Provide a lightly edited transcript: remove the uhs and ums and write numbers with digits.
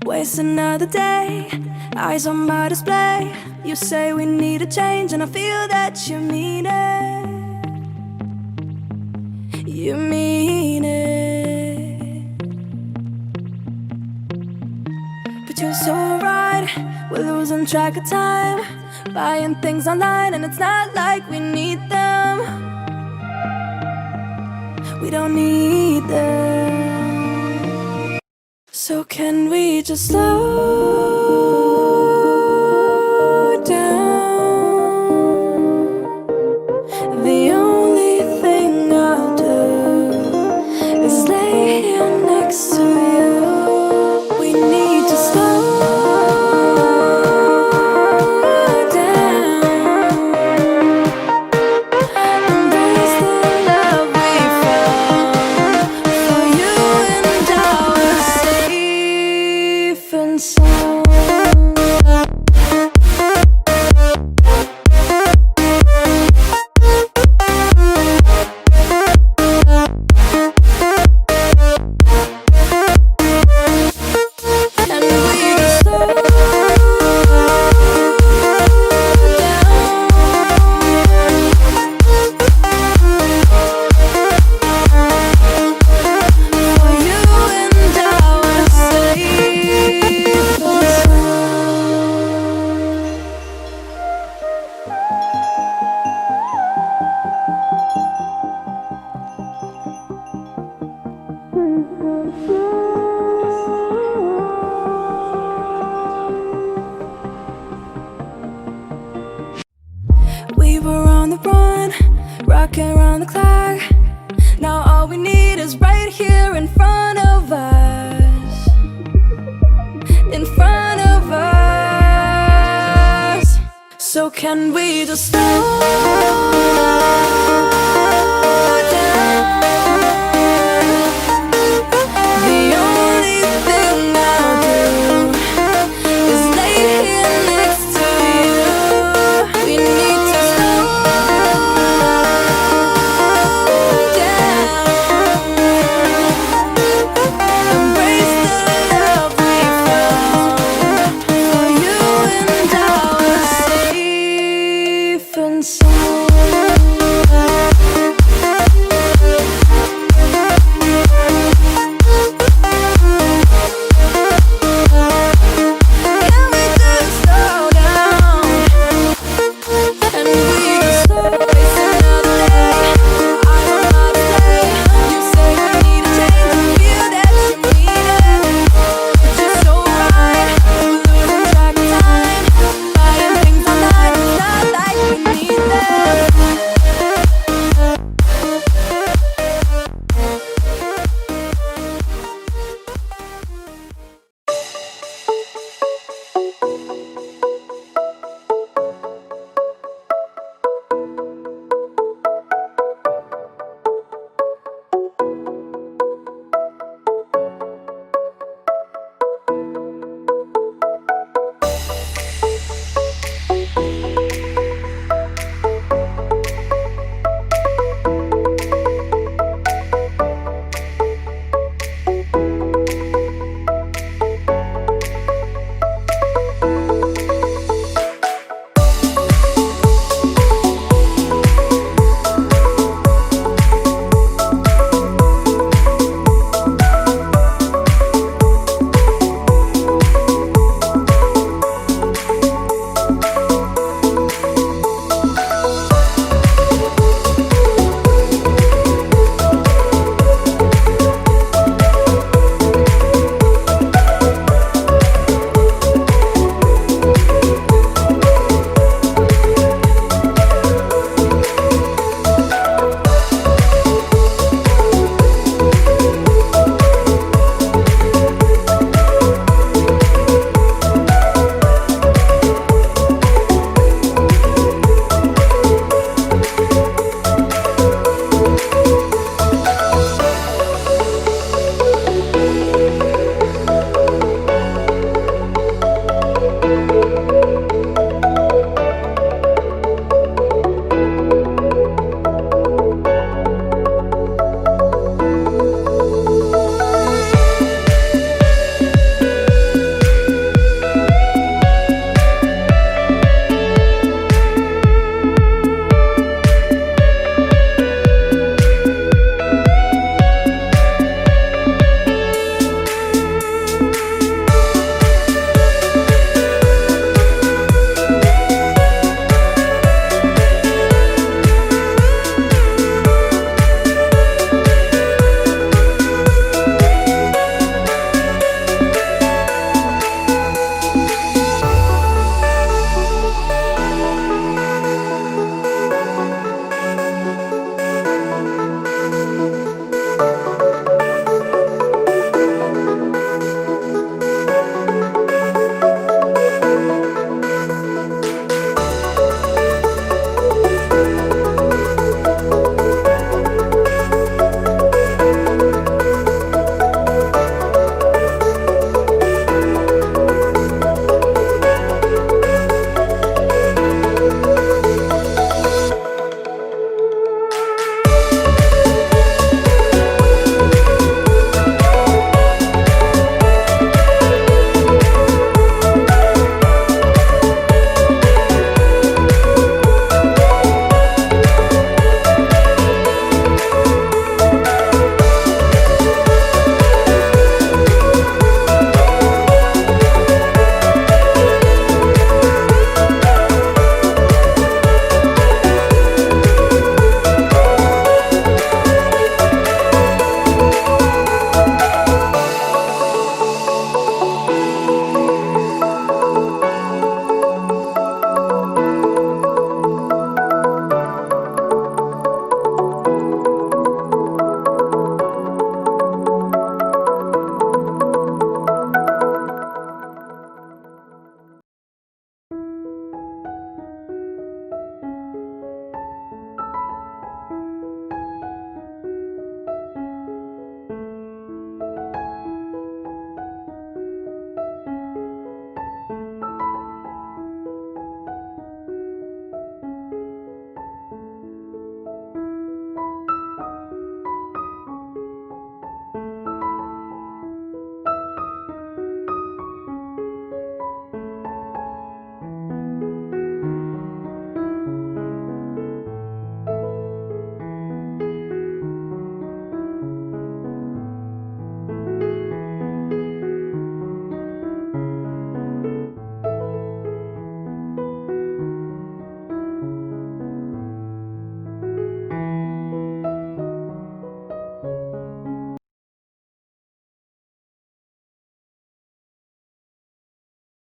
Waste another day, eyes on my display. You say we need a change, and I feel that you mean it. You mean it. But you're so right, we're losing track of time, buying things online, and it's not like we need them. We don't need them. So can we just slow down? The only thing I'll do is lay here next to you. We need to slow down. Embrace the love we found. For you and I were safe and sound. We were on the run, rocking around the clock. Now all we need is right here in front of us. In front of us. So can we just slow